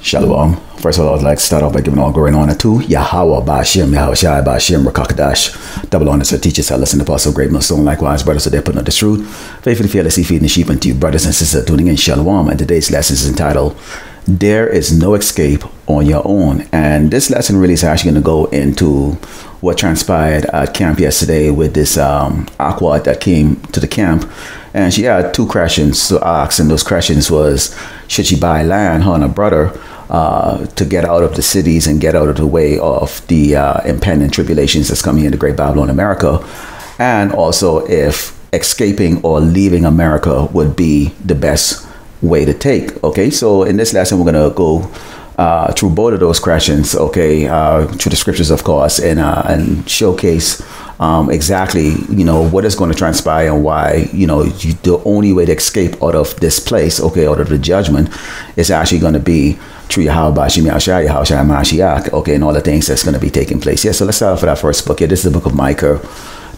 Shalom. First of all, I'd like to start off by giving all glory and honor to Yahweh, Ba'ashem, Yahweh Shai, Ba'ashem, Rakakadash. Double honor to teachers, I listen to Apostle Great Millstone. Likewise, brothers, so they're putting out this truth. Faithfully, fearlessly feeding the sheep unto you, brothers and sisters tuning in. Shalom. And today's lesson is entitled, There is No Escape on Your Own. And this lesson really is actually going to go into what transpired at camp yesterday with this aqua that came to the camp. And she had two questions to ask, and those questions was, should she buy land, her and her brother, to get out of the cities and get out of the way of the impending tribulations that's coming in the Great Babylon America, and also if escaping or leaving America would be the best way to take. Okay, so in this lesson we're going to go through both of those questions, okay, through the scriptures, of course, and showcase exactly, what is going to transpire and why, the only way to escape out of this place, okay, out of the judgment, is actually going to be through Yahweh, Ba'ashem, Yarsharala, Mashiach, okay, and all the things that's going to be taking place. Yeah, so let's start off with our first book here. This is the book of Micah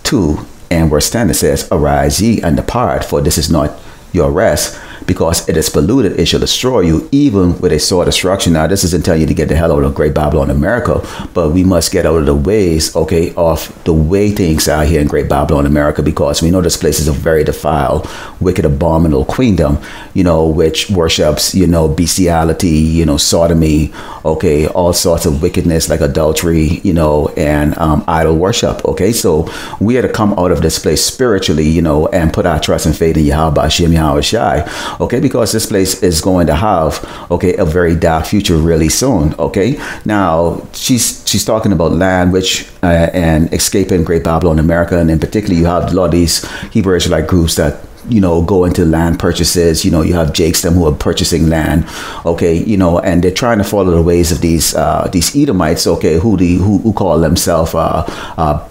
2 and verse 10. It says, Arise ye and depart, for this is not your rest, because it is polluted, it shall destroy you, even with a sore destruction. Now, this isn't telling you to get the hell out of Great Babylon America, but we must get out of the ways, okay, of the way things are here in Great Babylon America, because we know this place is a very defiled, wicked, abominable queendom, which worships, bestiality, sodomy, okay, all sorts of wickedness like adultery, and idol worship, okay? So we are to come out of this place spiritually, and put our trust and faith in Yahweh, Ba'ashem, Yahweh Shai, okay, because this place is going to have, okay, a very dark future really soon, okay? Now, she's talking about land, which, and escaping Great Babylon America, and in particular, you have a lot of these Hebrew Israelite groups that, go into land purchases. You have Jakes, them who are purchasing land, okay, and they're trying to follow the ways of these Edomites, okay, who call themselves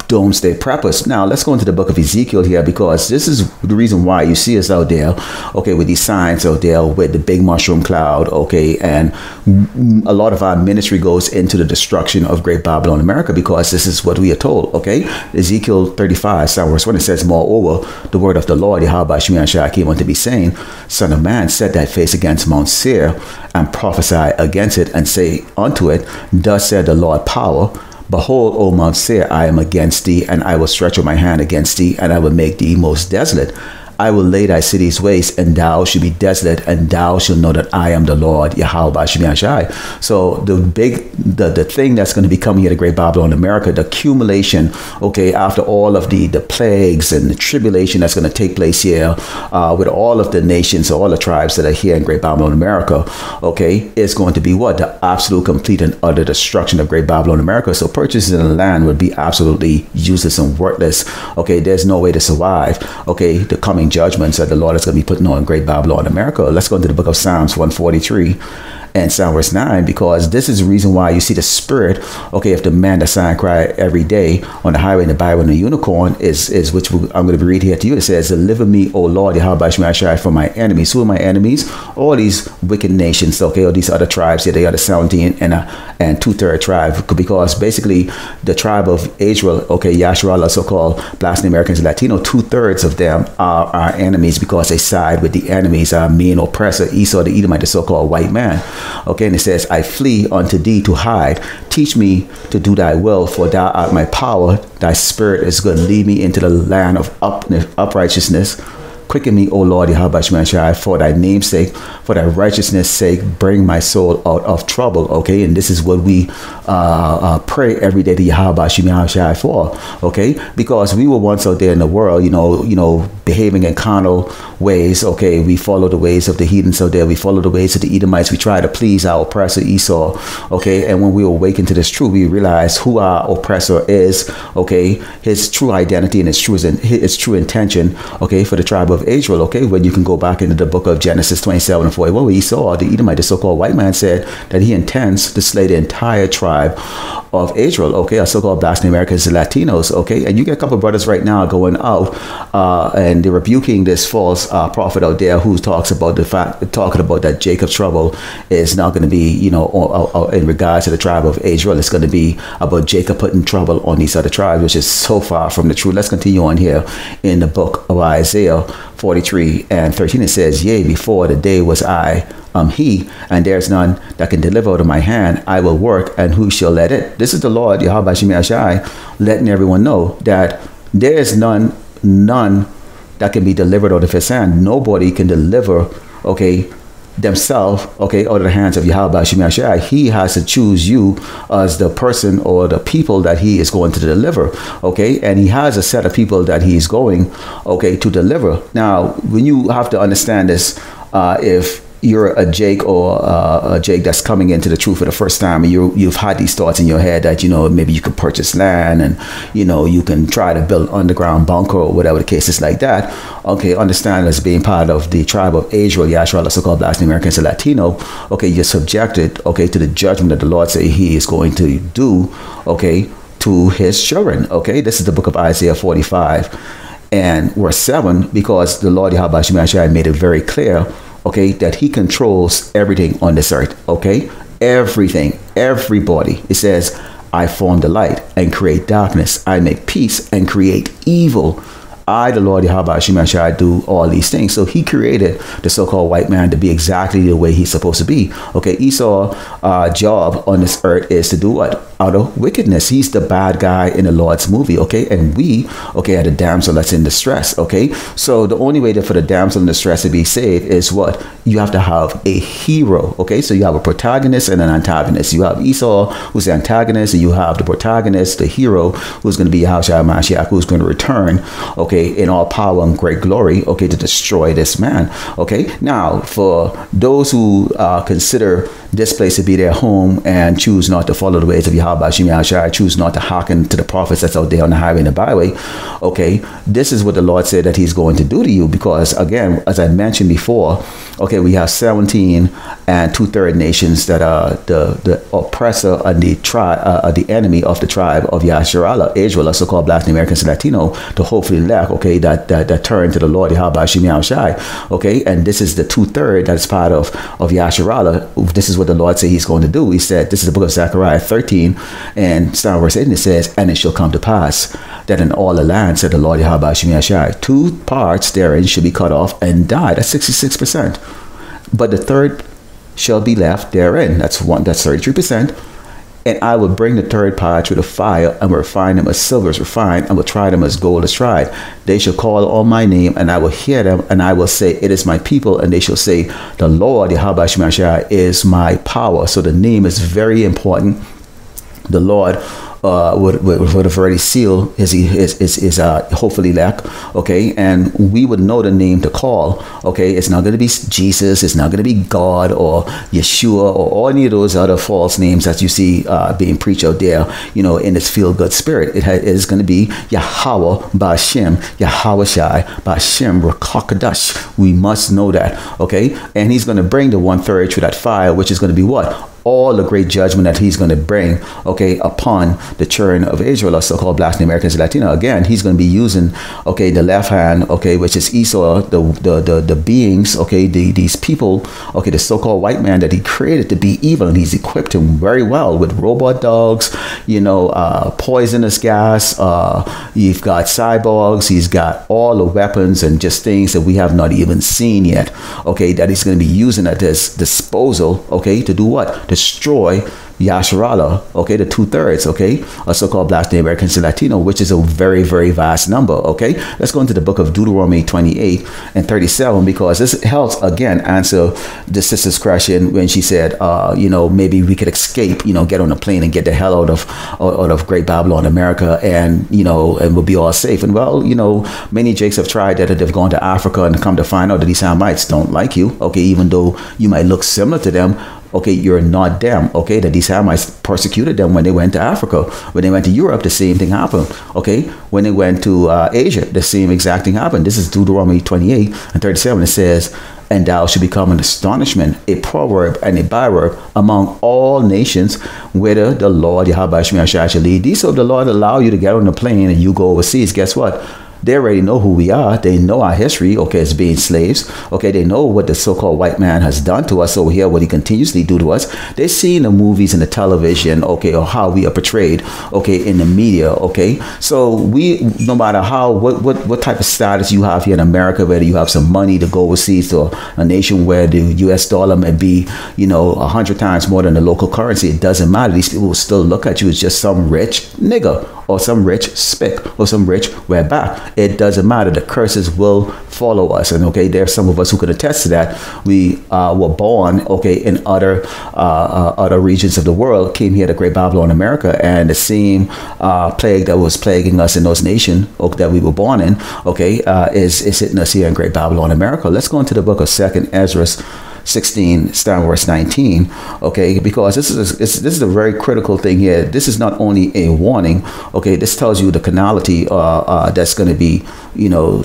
doomsday preppers. Now, let's go into the book of Ezekiel here, because this is the reason why you see us out there, okay, with these signs out there with the big mushroom cloud, okay, and a lot of our ministry goes into the destruction of Great Babylon America, because this is what we are told, okay? Ezekiel 35, verse 1, it says, Moreover, the word of the Lord, Yahweh, Shai came unto be saying, Son of man, set thy face against Mount Seir, and prophesy against it, and say unto it, Thus said the Lord power, Behold, O Mount Seir, I am against thee, and I will stretch out my hand against thee, and I will make thee most desolate. I will lay thy cities waste, and thou shalt be desolate, and thou shalt know that I am the Lord, Yahweh, Ba'ashem, Yahushai. So the thing that's going to be coming here to Great Babylon America, the accumulation, okay, after all of the plagues and the tribulation that's going to take place here with all of the nations, all the tribes that are here in Great Babylon America, okay, is going to be what? The absolute, complete, and utter destruction of Great Babylon America. So purchasing the land would be absolutely useless and worthless. Okay, there's no way to survive. Okay, the coming judgments that the Lord is going to be putting on Great Babylon America. Let's go into the book of Psalms 143 and Psalm verse 9, because this is the reason why you see the spirit, okay, if the man that sigh and cry every day on the highway in the Bible and the unicorn is which I'm going to be reading here to you. It says, Deliver me, O Lord, Yahweh, Ba'ashem, from my enemies. Who are my enemies? All these wicked nations, okay, all these other tribes here. They are the 17 and 2/3 tribe, because basically the tribe of Israel, okay, Yarsharala, so-called blacks and Americans and Latinos, 2/3 of them are our enemies, because they side with the enemies, our mean oppressor, Esau the Edomite, the so-called white man. Okay, and it says, I flee unto thee to hide. Teach me to do thy will, for thou art my power. Thy spirit is going to lead me into the land of uprightness. Quicken me, O Lord, Yahweh, for thy name's sake, for thy righteousness' sake, bring my soul out of trouble. Okay, and this is what we pray every day to Yahweh for. Okay, because we were once out there in the world, behaving in carnal ways. Okay, we follow the ways of the heathens out there. We follow the ways of the Edomites. We try to please our oppressor Esau. Okay, and when we awaken to this truth, we realize who our oppressor is. Okay, his true identity and his true intention. Okay, for the tribe of Israel. Okay, when you can go back into the book of Genesis 27 and 41, where Esau, the Edomite, the so-called white man, said that he intends to slay the entire tribe of Israel. Okay, a so-called blacks and Americans and Latinos. Okay, and you get a couple of brothers right now going out and they're rebuking this false prophet out there who talking about that Jacob's trouble is not going to be, in regards to the tribe of Israel. It's going to be about Jacob putting trouble on these other tribes, which is so far from the truth. Let's continue on here in the book of Isaiah 43 and 13. It says, Yea, before the day was I am he, and there's none that can deliver out of my hand. I will work, and who shall let it? This is the Lord, Yahweh Shai, letting everyone know that there is none that can be delivered out of his hand. Nobody can deliver, okay, themselves, okay, out of the hands of Yahweh Shai. He has to choose you as the person or the people that he is going to deliver, okay, and he has a set of people that he's going, okay, to deliver. Now, when you have to understand this, if you're a Jake or a Jake that's coming into the truth for the first time, and you've had these thoughts in your head that, you know, maybe you could purchase land and, you know, you can try to build an underground bunker or whatever the case is like that. Okay, understand as being part of the tribe of Israel, Yarsharala, so-called Black Americans and Latino, okay, you're subjected, okay, to the judgment that the Lord say he is going to do, okay, to his children. Okay, this is the book of Isaiah 45 and verse 7, because the Lord Yahweh Shai made it very clear, okay, that he controls everything on this earth, okay? Everything, everybody. It says, I form the light and create darkness. I make peace and create evil. I, the Lord Yahweh Shai, do all these things. So he created the so-called white man to be exactly the way he's supposed to be. Okay, Esau's job on this earth is to do what? Out of wickedness. He's the bad guy in the Lord's movie, okay? And we, okay, are the damsel that's in distress, okay? So the only way for the damsel in distress to be saved is what? You have to have a hero, okay? So you have a protagonist and an antagonist. You have Esau, who's the antagonist, and you have the protagonist, the hero, who's going to be Yahushua Mashiach, who's going to return, okay, in all power and great glory, okay, to destroy this man, okay? Now, for those who consider this place to be their home and choose not to follow the ways of Yahweh Shai, choose not to hearken to the prophets that's out there on the highway and the byway, okay, this is what the Lord said that he's going to do to you, because again, as I mentioned before, okay, we have 17 and 2/3 nations that are the oppressor and the tribe, the enemy of the tribe of Yarsharala, Israel, so-called Black Americans and Latino, to hopefully lack, okay, that turn to the Lord Yahweh Shai, okay, and this is the 2/3 that is part of Yarsharala. This is what the Lord said he's going to do. He said, this is the book of Zechariah 13 and starting verse 8, and it says, and it shall come to pass that in all the land, said the Lord Yahweh Shai, 2 parts therein should be cut off and die. That's 66%. But the third shall be left therein. That's 33%. And I will bring the third part through the fire, and will refine them as silver is refined, and will try them as gold is tried. They shall call on my name, and I will hear them, and I will say, it is my people, and they shall say, the Lord Yahweh Shai is my power. So the name is very important. The Lord would have already sealed his hopefully elect, okay, and we would know the name to call, okay. It's not going to be Jesus, it's not going to be God or Yeshua or any of those other false names that you see being preached out there, you know, in this feel-good spirit. It is going to be Yahweh Ba'Shem, Yahweh Shai Ba'Shem Rakakadash. We must know that, okay, and he's going to bring the 1/3 through that fire, which is going to be what? All the great judgment that he's going to bring, okay, upon the children of Israel, or so-called Black Americans and Latino. Again, he's going to be using, okay, the left hand, okay, which is Esau, the beings, okay, these people, okay, the so-called white man that he created to be evil, and he's equipped him very well with robot dogs, you know, poisonous gas. You've got cyborgs. He's got all the weapons and just things that we have not even seen yet, okay, that he's going to be using at his disposal, okay, to do what? Destroy Yarsharala, okay, the 2/3, okay, a so-called Black Americans and Latino, which is a very, very vast number, okay. Let's go into the book of Deuteronomy 28 and 37, because this helps, again, answer the sister's question when she said, you know, maybe we could escape, you know, get on a plane and get the hell out of Great Babylon, America, and, you know, and we'll be all safe. And well, you know, many Jakes have tried that, they've gone to Africa and come to find out that these Hamites don't like you, okay, even though you might look similar to them. Okay, you're not them. Okay, that these Hamites persecuted them when they went to Africa. When they went to Europe, the same thing happened. Okay, when they went to Asia, the same exact thing happened. This is Deuteronomy 28 and 37. It says, and thou shalt become an astonishment, a proverb and a byword among all nations, whither the Lord Yahweh shall lead thee. So if the Lord allow you to get on the plane and you go overseas, guess what? They already know who we are. They know our history, okay, as being slaves. Okay, they know what the so-called white man has done to us over here, what he continuously do to us. They've seen the movies and the television, okay, or how we are portrayed, okay, in the media, okay. So we, no matter how, what type of status you have here in America, whether you have some money to go overseas to a nation where the US dollar may be, 100 times more than the local currency, it doesn't matter. These people will still look at you as just some rich nigger or some rich spick or some rich redback. It doesn't matter. The curses will follow us. And okay, there are some of us who could attest to that. We were born, okay, in other regions of the world, came here to Great Babylon, America, and the same plague that was plaguing us in those nations that we were born in, okay, is hitting us here in Great Babylon, America. Let's go into the book of 2nd Ezra 16, starting verse 19, okay, because this is a very critical thing here. This is not only a warning, okay, this tells you the canality that's going to be,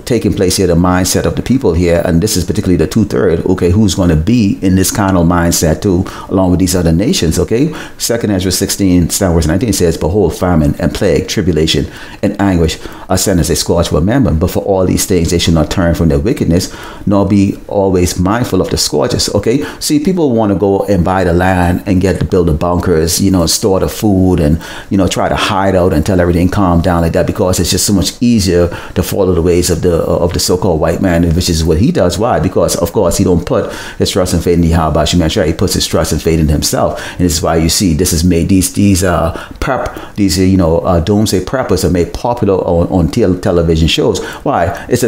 taking place here, the mindset of the people here, and this is particularly the 2/3, okay, who's going to be in this carnal mindset too, along with these other nations, okay. 2nd Ezra 16, starting verse 19 says, behold, famine and plague, tribulation and anguish are sent as a scourge for men, but for all these things they should not turn from their wickedness, nor be always mindful of the scourges. Okay, see, people want to go and buy the land and get to build the bunkers, store the food and, try to hide out until everything calm down like that, because it's just so much easier to follow the ways of the so-called white man, which is what he does. Why? Because, of course, he don't put his trust and faith in Yahweh. He puts his trust and faith in himself. And this is why you see this is made, these doomsday preppers are made popular on television shows. Why? It's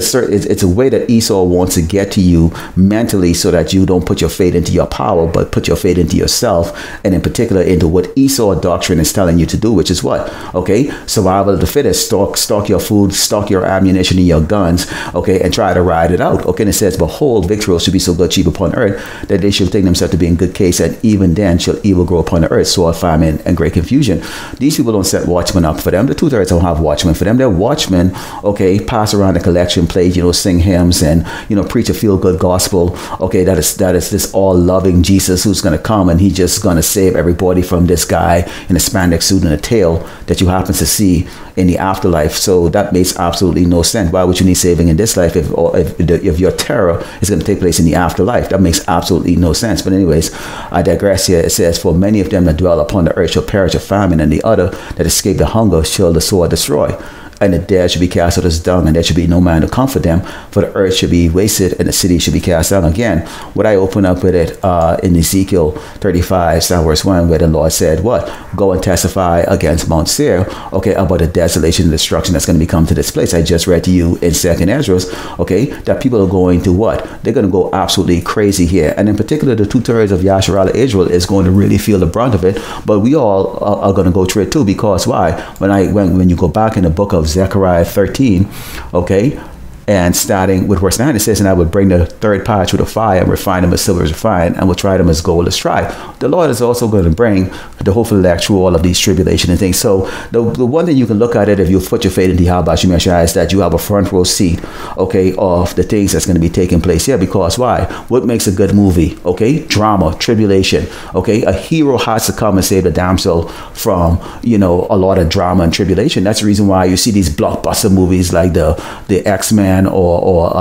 a way that Esau wants to get to you mentally so that you don't put your faith into your power, but put your faith into yourself, and in particular into what Esau doctrine is telling you to do, which is what? Okay, survival of the fittest. Stock your food, stock your ammunition and your guns, okay, and try to ride it out. Okay, and it says, behold, victuals should be so good cheap upon earth that they should think themselves to be in good case, and even then shall evil grow upon the earth, sword, famine, and great confusion. These people don't set watchmen up for them. The 2/3 don't have watchmen for them. They're watchmen, okay, pass around the collection plate, sing hymns and, preach a feel-good gospel, okay, that is this all-loving Jesus who's going to come and he's just going to save everybody from this guy in a spandex suit and a tail that you happen to see in the afterlife. So that makes absolutely no sense. Why would you need saving in this life if your terror is going to take place in the afterlife? That makes absolutely no sense. But anyways, I digress here. It says, for many of them that dwell upon the earth shall perish of famine, and the other that escape the hunger shall the sword destroy. And the dead should be cast out as dung, and there should be no man to comfort them, for the earth should be wasted, and the city should be cast down. Again, what I open up with it in Ezekiel 35, verse 1, where the Lord said, what? Go and testify against Mount Seir, okay, about the desolation and destruction that's going to become to this place. I just read to you in 2nd Ezra, okay, that people are going to what? They're going to go absolutely crazy here. And in particular, the 2/3 of Yarsharala Israel is going to really feel the brunt of it, but we all are going to go through it too, because why? When you go back in the book of Zechariah 13, okay, and starting with verse 9, it says, and I will bring the third part through the fire and refine them as silver is refined, and will try them as gold is tried. The Lord is also going to bring the hopeful elect through all of these tribulation and things. So the one thing you can look at it, if you put your faith in Yahweh, is that you have a front row seat, okay, of the things that's going to be taking place here. Because why? What makes a good movie? Okay, drama, tribulation. Okay, a hero has to come and save the damsel from, a lot of drama and tribulation. That's the reason why you see these blockbuster movies like the X-Men or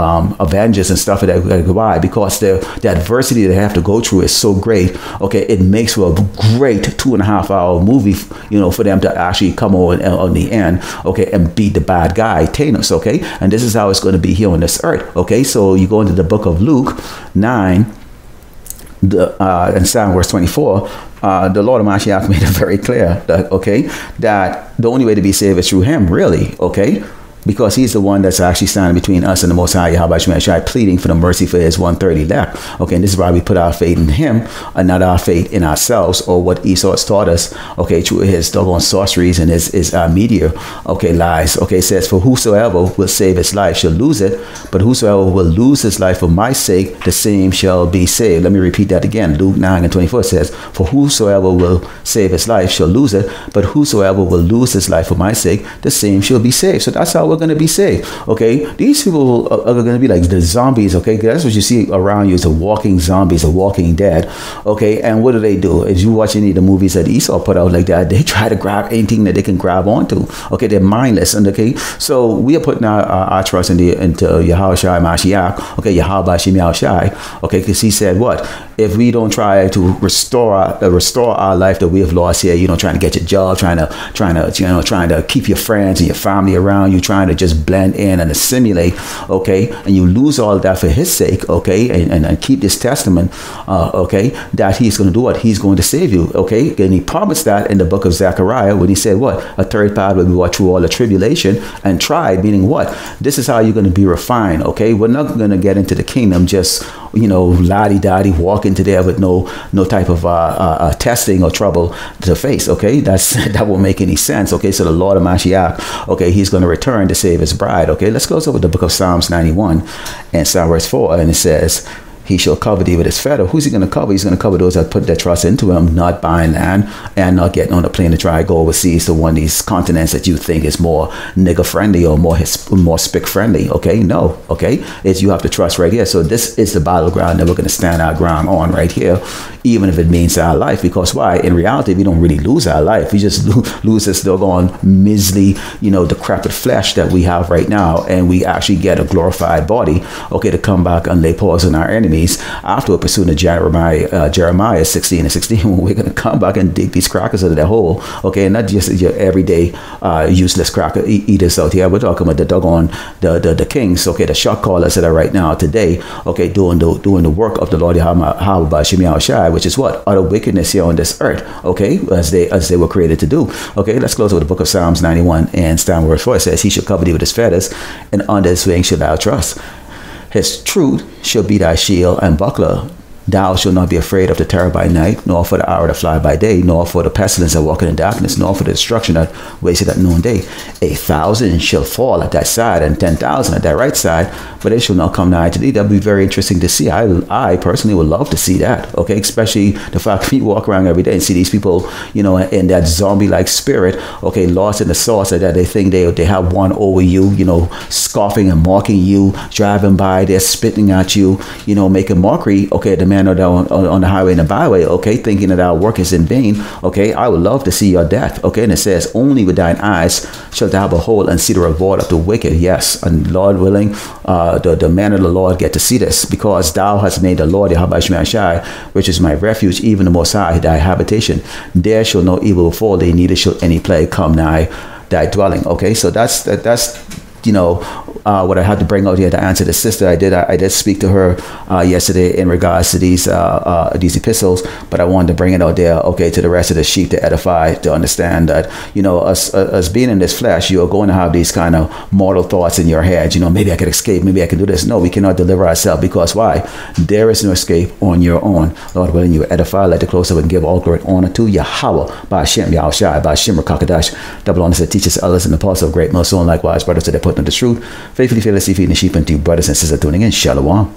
Avengers and stuff like that. Why? Because the adversity they have to go through is so great. Okay, it makes for a great 2.5-hour movie, for them to actually come on the end, okay, and beat the bad guy Thanos. Okay, and this is how it's going to be here on this earth. Okay, so you go into the book of Luke 9, and starting verse 24. The Lord of Mashiach made it very clear that, okay, that the only way to be saved is through him, really, okay? Because he's the one that's actually standing between us and the Most High Yahweh Shai, pleading for the mercy for his 1/3 elect. Okay, and this is why we put our faith in him and not our faith in ourselves, or what Esau has taught us, okay, through his doggone sorceries and his media, okay, lies. Okay, it says, for whosoever will save his life shall lose it, but whosoever will lose his life for my sake, the same shall be saved. Let me repeat that again. Luke 9:24 says, for whosoever will save his life shall lose it, but whosoever will lose his life for my sake, the same shall be saved. So that's how we're going to be saved. Okay, these people are going to be like the zombies. Okay, that's what you see around you, is the walking zombies, the walking dead. Okay, and what do? As you watch any of the movies that Esau put out like that, they try to grab anything that they can grab onto. Okay, they're mindless. And okay, so we are putting our trust into Yahushua Mashiach. Okay, Yahweh Shem Yahushai. Okay, because he said what? If we don't try to restore our life that we have lost here, trying to get your job, trying to keep your friends and your family around you, trying to just blend in and assimilate, okay, and you lose all that for his sake, okay, and keep this testament, okay, that he's going to do what? He's going to save you, okay, and he promised that in the book of Zechariah when he said what? A third part will be what? Through all the tribulation and tried, meaning what? This is how you're going to be refined, okay? We're not going to get into the kingdom just, la-di-da-di, walk into there with no type of testing or trouble to face, okay? That won't make any sense, okay? So the Lord of Mashiach, okay, he's going to return to save his bride, okay? Let's go over the book of Psalms 91 and Psalm verse 4, and it says, he shall cover thee with his feather. Who's he going to cover? He's going to cover those that put their trust into him, not buying land and not getting on a plane to try to go overseas to one of these continents that you think is more nigger friendly or more spick friendly. Okay, no. Okay, it's you have to trust right here. So this is the battleground that we're going to stand our ground on right here, even if it means our life. Because why? In reality, we don't really lose our life. We just lose this doggone measly, decrepit flesh that we have right now, and we actually get a glorified body. Okay, to come back and lay paws on our enemies. After pursuing Jeremiah 16 and 16, we're going to come back and dig these crackers out of their hole, okay, and not just your everyday useless cracker eaters out here. We're talking about the doggone the kings, okay, the shot callers that are right now today, okay, doing the work of the Lord Yahweh Shem Yahushai, which is what? Utter wickedness here on this earth, okay, as they were created to do. Okay, let's close with the book of Psalms 91 and stand verse 4. It says, he shall cover thee with his feathers, and under his wings shall thou trust. His truth shall be thy shield and buckler. Thou shalt not be afraid of the terror by night, nor for the hour that fly by day, nor for the pestilence that walketh in darkness, nor for the destruction that wasteth at noonday. 1,000 shall fall at thy side, and 10,000 at thy right side, but they shall not come nigh to thee. That would be very interesting to see. I personally would love to see that, okay? Especially the fact we walk around every day and see these people, in that zombie-like spirit, okay, lost in the sauce that they think they have one over you, scoffing and mocking you, driving by, they're spitting at you, making mockery, okay, the man on the highway and the byway, okay, thinking that our work is in vain, okay. I would love to see your death, okay. And it says, only with thine eyes shalt thou behold and see the reward of the wicked. Yes, and Lord willing, the man of the Lord get to see this, because thou hast made the Lord Yahweh Shem Yahushai, which is my refuge, even the Most High, thy habitation. There shall no evil befall thee, neither shall any plague come nigh thy dwelling. Okay, so that's what I had to bring out here to answer the sister. I did speak to her yesterday in regards to these epistles, but I wanted to bring it out there, okay, to the rest of the sheep to edify, to understand that, us being in this flesh, you are going to have these kind of mortal thoughts in your head. Maybe I could escape, maybe I can do this. No, we cannot deliver ourselves, because why? There is no escape on your own. Lord willing, you edify, let the close up and give all glory and honor to Yahweh, by Hashem, Yahushai, by Hashem, Rakakadash, double honors that teaches elders and apostles of great millstone, likewise brothers that they put on the truth, faithfully, fearlessly feeding the sheep, and to you brothers and sisters tuning in. Shalom.